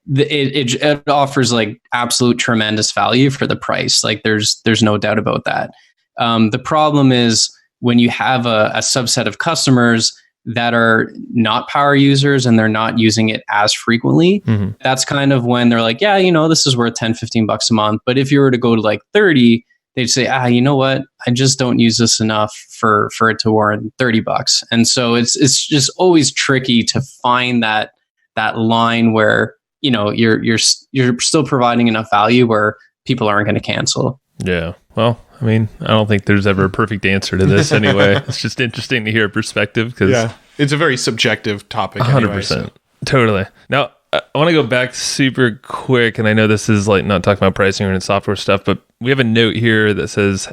It offers like absolute tremendous value for the price. Like there's no doubt about that. The problem is when you have a subset of customers that are not power users and they're not using it as frequently, that's kind of when they're like, yeah, this is worth $10-15 a month. But if you were to go to like 30, they'd say, you know what? I just don't use this enough for it to warrant $30. And so it's just always tricky to find that line where, you're still providing enough value where people aren't going to cancel. Yeah. Well, I mean, I don't think there's ever a perfect answer to this anyway. It's just interesting to hear a perspective because it's a very subjective topic. 100%. Totally. Now, I want to go back super quick, and I know this is like not talking about pricing or any software stuff, but we have a note here that says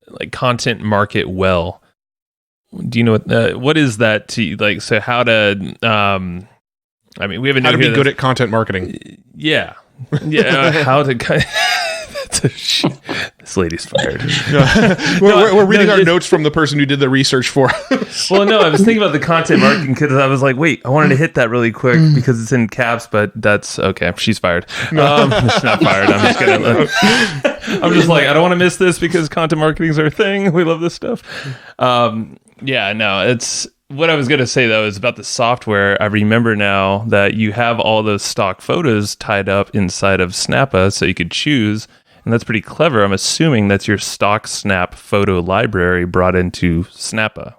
like content market well. Do you know what is that to you? Like, so how to I mean, we have a note How to be here good at content marketing. Yeah. How to this lady's fired. We're reading our notes from the person who did the research for us. Well, no, I was thinking about the content marketing because I was like, wait, I wanted to hit that really quick because it's in caps, but that's okay. She's fired. It's not fired. I'm just gonna. I'm just like, I don't want to miss this because content marketing is our thing. We love this stuff. Yeah, no, it's. What I was going to say, though, is about the software. I remember now that you have all those stock photos tied up inside of Snappa, so you could choose, and that's pretty clever. I'm assuming that's your stock Snap photo library brought into Snappa.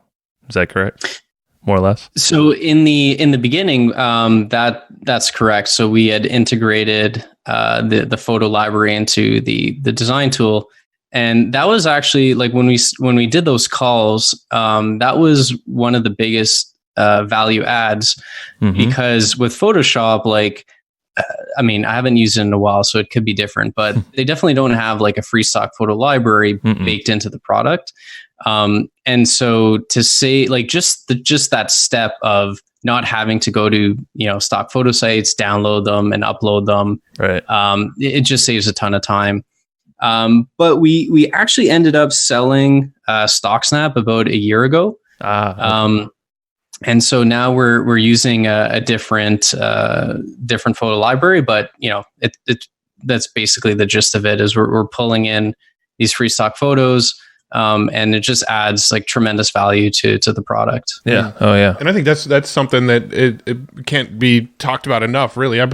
Is that correct? More or less? So in the beginning, that's correct. So we had integrated the photo library into the design tool. And that was actually like when we did those calls, that was one of the biggest value adds because with Photoshop, like, I mean, I haven't used it in a while, so it could be different, but they definitely don't have like a free stock photo library baked into the product. And so to say like just that step of not having to go to, stock photo sites, download them and upload them, right? It just saves a ton of time. But we actually ended up selling StockSnap about a year ago. Okay. And so now we're using a different photo library, but that's basically the gist of it. Is we're pulling in these free stock photos, and it just adds like tremendous value to the product. Yeah. Oh yeah. And I think that's something that it can't be talked about enough, really. I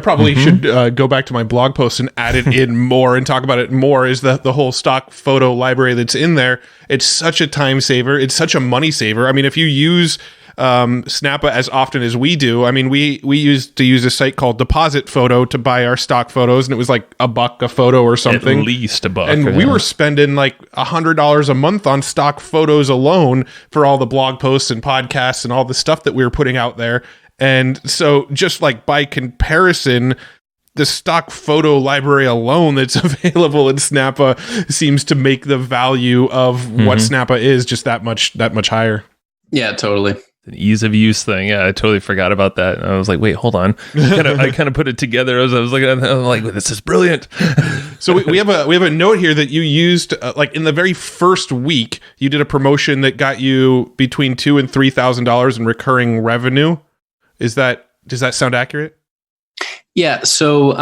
probably should go back to my blog post and add it in more and talk about it more, is the whole stock photo library that's in there. It's such a time saver. It's such a money saver. I mean, if you use Snappa as often as we do, I mean, we used to use a site called Deposit Photo to buy our stock photos, and it was like $1 a photo or something. At least $1. And we were spending like $100 a month on stock photos alone for all the blog posts and podcasts and all the stuff that we were putting out there. And so just like by comparison, the stock photo library alone that's available in Snappa seems to make the value of what Snappa is just that much higher. Yeah, totally. An ease of use thing. Yeah, I totally forgot about that. I was like, wait, hold on. I kind of put it together as I was looking at it. I'm like, this is brilliant. So we have a note here that you used like in the very first week, you did a promotion that got you between $2,000 and $3,000 in recurring revenue. Does that sound accurate? Yeah. So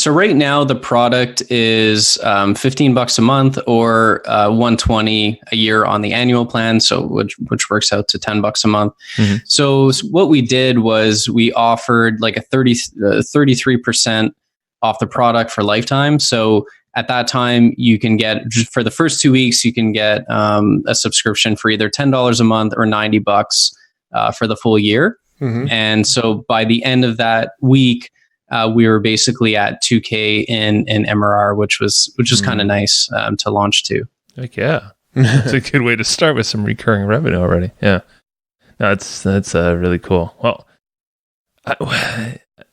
right now the product is $15 a month or $120 a year on the annual plan. So which works out to $10 a month. So what we did was we offered like a 33% off the product for lifetime. So at that time, you can get, for the first 2 weeks, you can get a subscription for either $10 a month or $90 for the full year. And so by the end of that week, we were basically at 2K in MRR, which was kind of nice to launch to. Heck yeah, it's a good way to start with some recurring revenue already. Yeah, no, that's really cool. Well,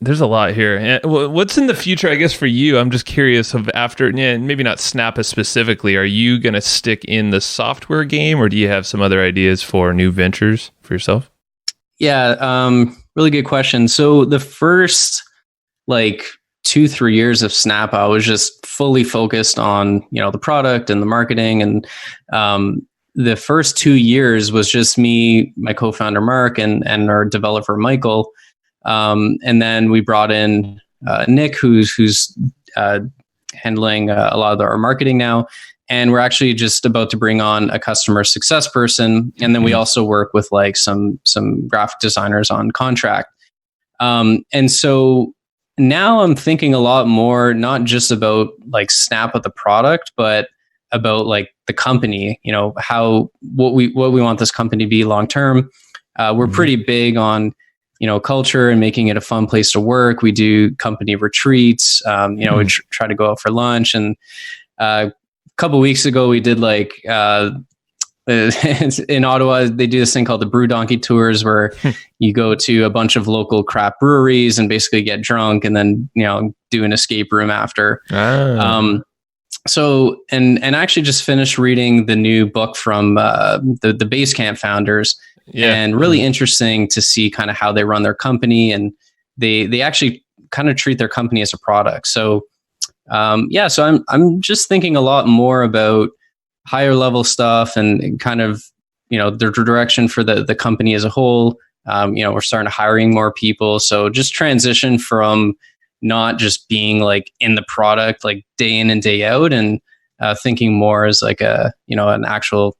there's a lot here. What's in the future? I guess for you, I'm just curious of after, maybe not Snappa specifically. Are you going to stick in the software game, or do you have some other ideas for new ventures for yourself? Yeah, really good question. So the first 2-3 years of Snappa, I was just fully focused on, the product and the marketing. And the first 2 years was just me, my co-founder, Mark, and our developer, Michael. And then we brought in Nick, who's handling a lot of our marketing now. And we're actually just about to bring on a customer success person. And then we also work with some graphic designers on contract. And so now I'm thinking a lot more, not just about Snappa the product, but about the company, what we want this company to be long term. We're pretty big on, culture and making it a fun place to work. We do company retreats, we try to go out for lunch. And a couple of weeks ago, we did in Ottawa, they do this thing called the Brew Donkey Tours, where you go to a bunch of local craft breweries and basically get drunk, and then do an escape room after. So and actually just finished reading the new book from the Basecamp founders, and really interesting to see kind of how they run their company, and they actually kind of treat their company as a product. So so I'm just thinking a lot more about higher level stuff and kind of, the direction for the company as a whole. We're starting to hiring more people. So just transition from not just being like in the product, like day in and day out, and thinking more as like an actual,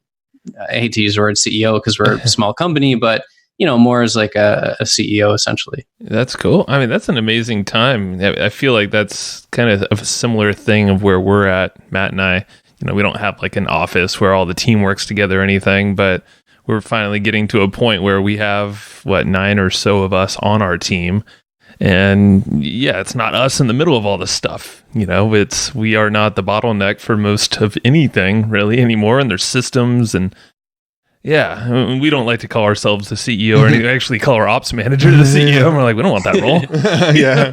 I hate to use the word CEO because we're a small company, but more as like a CEO essentially. That's cool. I mean, that's an amazing time. I feel like that's kind of a similar thing of where we're at, Matt and I. We don't have like an office where all the team works together or anything, but we're finally getting to a point where we have 9 or so of us on our team. And it's not us in the middle of all this stuff. We are not the bottleneck for most of anything really anymore. And there's systems and we don't like to call ourselves the CEO or anything. We actually call our ops manager the CEO. And we're like, we don't want that role.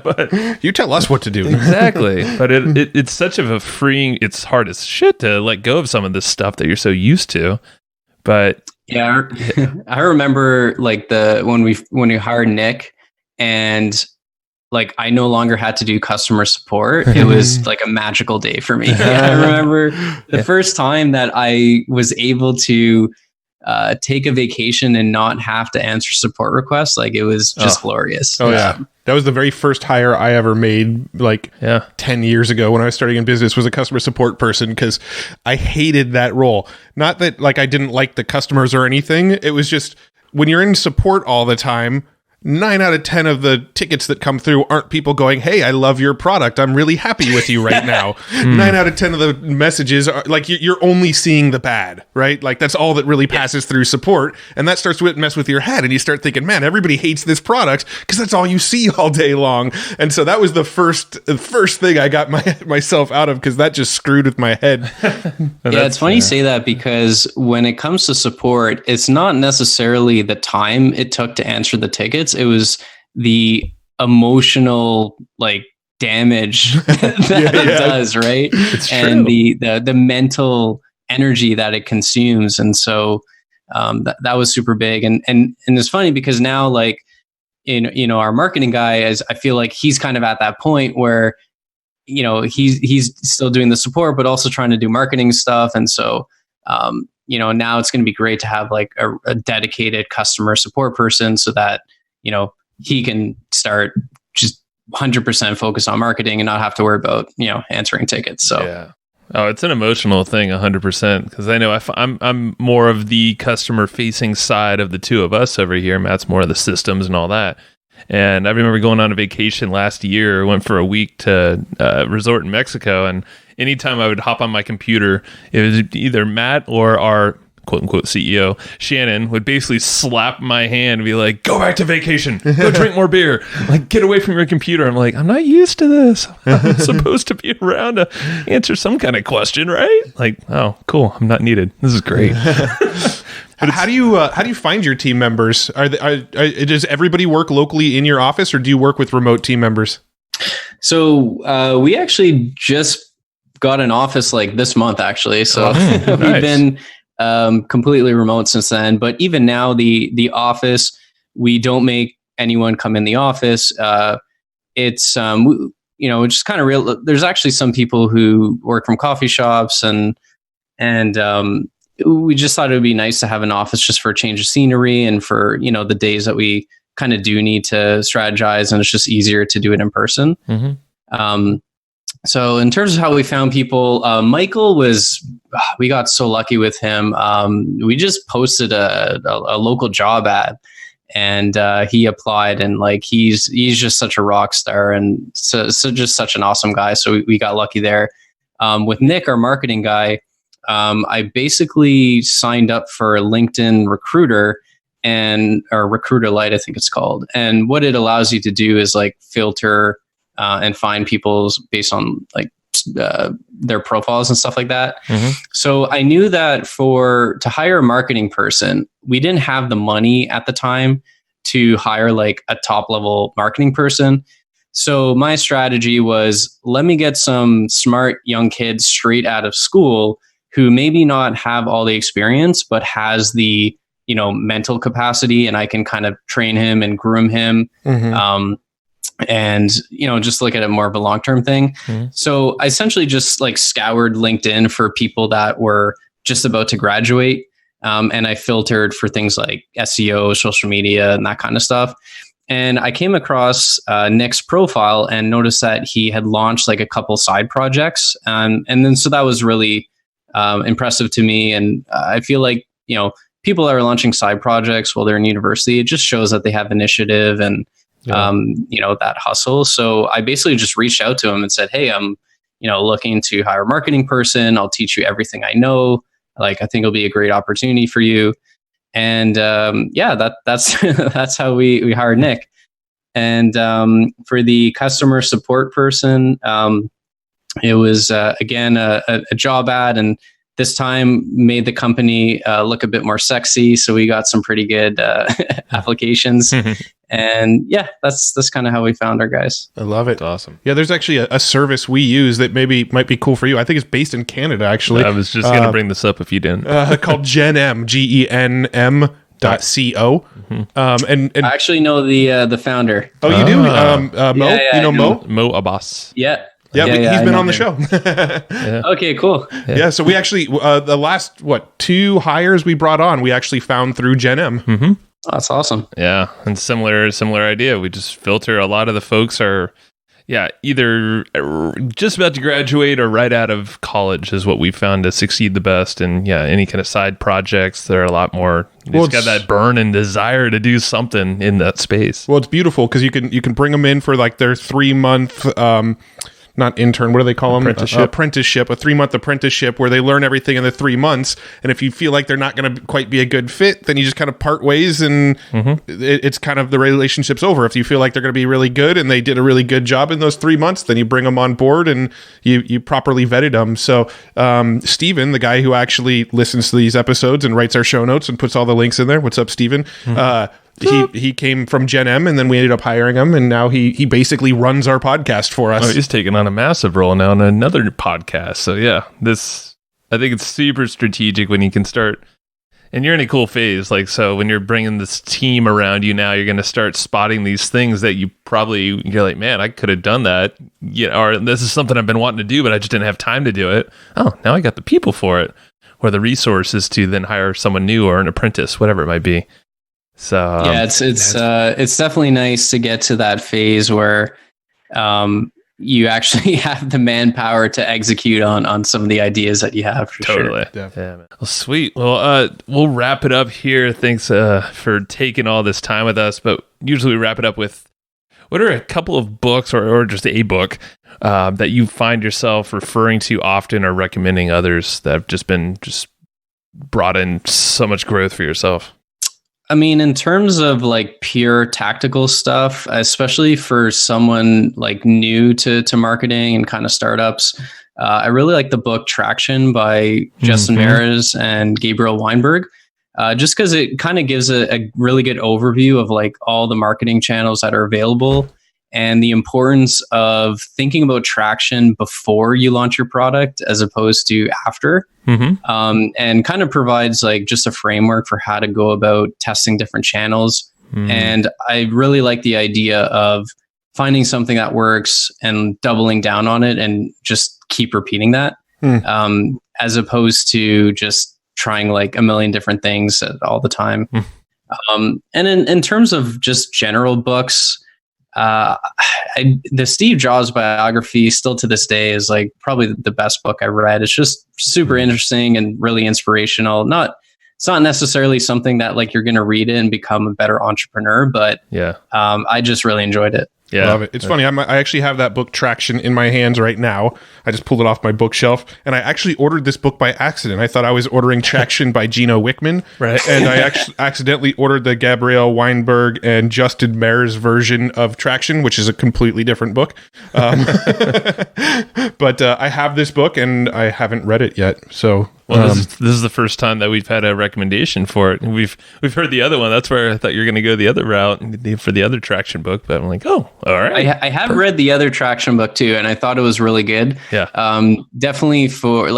But you tell us what to do. Exactly. But it's such of a freeing, it's hard as shit to let go of some of this stuff that you're so used to. But I remember like when we hired Nick, and like I no longer had to do customer support. It was like a magical day for me. I remember the first time that I was able to take a vacation and not have to answer support requests. Like it was just glorious. That was the very first hire I ever made, like 10 years ago when I was starting in business, was a customer support person, because I hated that role. Not that like I didn't like the customers or anything. It was just when you're in support all the time, 9 out of 10 of the tickets that come through aren't people going, "Hey, I love your product. I'm really happy with you right now." 9 out of 10 of the messages are like you're only seeing the bad, right? Like that's all that really passes through support, and that starts to mess with your head, and you start thinking, "Man, everybody hates this product because that's all you see all day long." And so that was the first thing I got myself out of, because that just screwed with my head. It's funny you say that, because when it comes to support, it's not necessarily the time it took to answer the tickets. It was the emotional like damage that it does, right? It's and true. the mental energy that it consumes. And so that was super big. And it's funny because now like our marketing guy, I feel like he's kind of at that point where he's still doing the support but also trying to do marketing stuff. And so now it's going to be great to have like a dedicated customer support person, so that he can start just 100% focus on marketing and not have to worry about, answering tickets. So, it's an emotional thing 100%. Cause I know I'm more of the customer facing side of the two of us over here. Matt's more of the systems and all that. And I remember going on a vacation last year, went for a week to a resort in Mexico. And anytime I would hop on my computer, it was either Matt or our quote unquote CEO, Shannon, would basically slap my hand and be like, "Go back to vacation, go drink more beer, like get away from your computer." I'm like, I'm not used to this. I'm supposed to be around to answer some kind of question, right? Like, oh, cool. I'm not needed. This is great. How do you find your team members? Does everybody work locally in your office, or do you work with remote team members? So we actually just got an office like this month, actually. So nice. We've been completely remote since then. But even now, the office, we don't make anyone come in the office. It's just kind of real. There's actually some people who work from coffee shops, and we just thought it would be nice to have an office just for a change of scenery, and for the days that we kind of do need to strategize, and it's just easier to do it in person. Mm-hmm. So in terms of how we found people, Michael we got so lucky with him. We just posted a local job ad, and he applied, and like he's just such a rock star, and so just such an awesome guy. So we got lucky there. With Nick, our marketing guy, I basically signed up for LinkedIn Recruiter or Recruiter Lite, I think it's called. And what it allows you to do is like filter and find people's based on like their profiles and stuff like that. So I knew that to hire a marketing person, we didn't have the money at the time to hire like a top level marketing person. So my strategy was, let me get some smart young kids straight out of school who maybe not have all the experience, but has the, mental capacity, and I can kind of train him and groom him. And, just look at it more of a long-term thing. So I essentially just like scoured LinkedIn for people that were just about to graduate. And I filtered for things like SEO, social media, and that kind of stuff. And I came across Nick's profile and noticed that he had launched like a couple side projects. And then so that was really impressive to me. And I feel like, people that are launching side projects while they're in university, it just shows that they have initiative and, that hustle. So I basically just reached out to him and said, hey, I'm, looking to hire a marketing person. I'll teach you everything I know. Like, I think it'll be a great opportunity for you. And that's that's how we hired Nick. And for the customer support person, it was again a job ad, and this time made the company look a bit more sexy. So we got some pretty good applications. And yeah, that's kind of how we found our guys. I love it. That's awesome. Yeah, there's actually a service we use that might be cool for you. I think it's based in Canada, actually. I was just going to bring this up if you didn't. Called GenM, GENM.co. And I actually know the founder. Oh, you do? Mo? Yeah, you know Mo? Mo Abbas. Yeah. Yeah, he's been on the show. Okay, cool. Yeah, so we actually, the last, 2 hires we brought on, we actually found through GenM. Oh, that's awesome. Yeah, and similar idea. We just filter. A lot of the folks are, either just about to graduate or right out of college is what we found to succeed the best. And any kind of side projects, they're a lot more. You just got that burn and desire to do something in that space. Well, it's beautiful because you can bring them in for like their 3-month. Not intern, what do they call them? Apprenticeship, a 3-month apprenticeship where they learn everything in the 3 months. And if you feel like they're not going to quite be a good fit, then you just kind of part ways and it's kind of the relationship's over. If you feel like they're going to be really good and they did a really good job in those 3 months, then you bring them on board and you properly vetted them. So Steven, the guy who actually listens to these episodes and writes our show notes and puts all the links in there. What's up, Steven? He came from GenM, and then we ended up hiring him, and now he basically runs our podcast for us. Oh, he's taking on a massive role now in another podcast. So I think it's super strategic when you can start, and you're in a cool phase. Like, so when you're bringing this team around you now, you're going to start spotting these things that you're like, man, I could have done that. Or this is something I've been wanting to do, but I just didn't have time to do it. Oh, now I got the people for it, or the resources to then hire someone new or an apprentice, whatever it might be. So it's definitely nice to get to that phase where you actually have the manpower to execute on some of the ideas that you have. For totally. Sure. Yeah, man. Well, sweet. Well, we'll wrap it up here. Thanks for taking all this time with us. But usually we wrap it up with, what are a couple of books or just a book that you find yourself referring to often or recommending others that have just brought in so much growth for yourself? I mean, in terms of like pure tactical stuff, especially for someone like new to marketing and kind of startups, I really like the book Traction by Justin Mares and Gabriel Weinberg, just because it kind of gives a really good overview of like all the marketing channels that are available and the importance of thinking about traction before you launch your product as opposed to after. And kind of provides like just a framework for how to go about testing different channels. And I really like the idea of finding something that works and doubling down on it and just keep repeating that, as opposed to just trying like a million different things all the time. And in terms of just general books, the Steve Jobs biography still to this day is like probably the best book I read. It's just super interesting and really inspirational. It's not necessarily something that like you're going to read it and become a better entrepreneur, but I just really enjoyed it. Yeah. Love it. It's funny. I actually have that book Traction in my hands right now. I just pulled it off my bookshelf, and I actually ordered this book by accident. I thought I was ordering Traction by Gino Wickman, Right. And I actually accidentally ordered the Gabrielle Weinberg and Justin Mayer's version of Traction, which is a completely different book. But I have this book, and I haven't read it yet. So, Well, this is the first time that we've had a recommendation for it. We've heard the other one. That's where I thought you were going to go the other route for the other Traction book. But I'm like, oh, all right. I have read the other Traction book too, and I thought it was really good. Yeah. Definitely for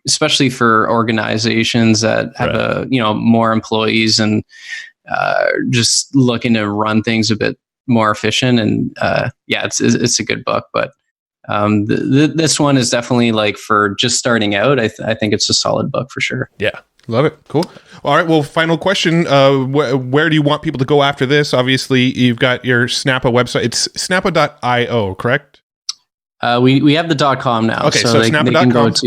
especially for organizations that have more employees and just looking to run things a bit more efficient. And it's a good book, but this one is definitely for just starting out. I think it's a solid book for sure. Yeah. Love it. Cool. All right. Well, final question. Where do you want people to go after this? Obviously, you've got your Snappa website. It's snappa.io, correct? We have the .com now. Okay, so they can go to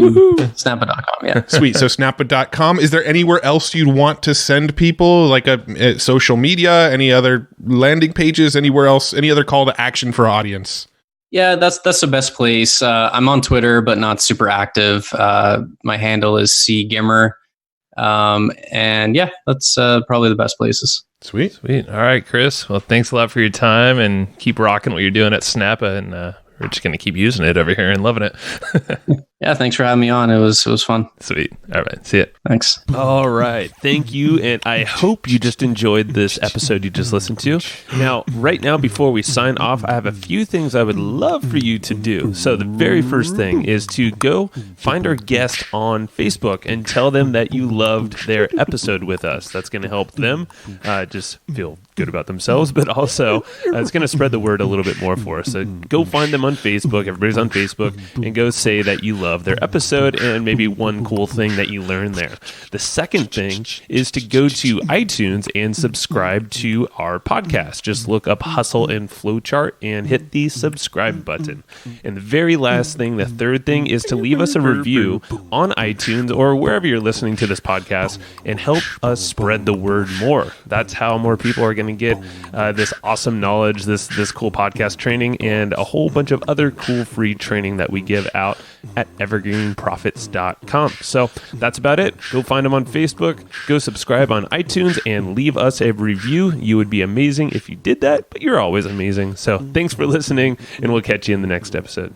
snappa.com. Yeah. Sweet. So snappa.com. Is there anywhere else you'd want to send people, like a social media, any other landing pages, anywhere else, any other call to action for audience? Yeah, that's the best place. I'm on Twitter, but not super active. My handle is Gimmer. And yeah, that's probably the best places. Sweet. All right, Chris. Well, thanks a lot for your time, and keep rocking what you're doing at Snappa. And we're just going to keep using it over here and loving it. Yeah, thanks for having me on. It was fun. Sweet. All right. See ya. Thanks. All right. Thank you. And I hope you just enjoyed this episode you just listened to. Now, right now, before we sign off, I have a few things I would love for you to do. So the very first thing is to go find our guest on Facebook and tell them that you loved their episode with us. That's going to help them just feel good about themselves, but also it's going to spread the word a little bit more for us. So go find them on Facebook. Everybody's on Facebook, and go say that you love their episode and maybe one cool thing that you learned there. The second thing is to go to iTunes and subscribe to our podcast. Just look up Hustle and Flowchart and hit the subscribe button. And the very last thing, the third thing, is to leave us a review on iTunes or wherever you're listening to this podcast and help us spread the word more. That's how more people are going to get this awesome knowledge, this cool podcast training, and a whole bunch of other cool free training that we give out at evergreenprofits.com. So that's about it. Go find them on Facebook, go subscribe on iTunes, and leave us a review. You would be amazing if you did that, but you're always amazing. So thanks for listening, and we'll catch you in the next episode.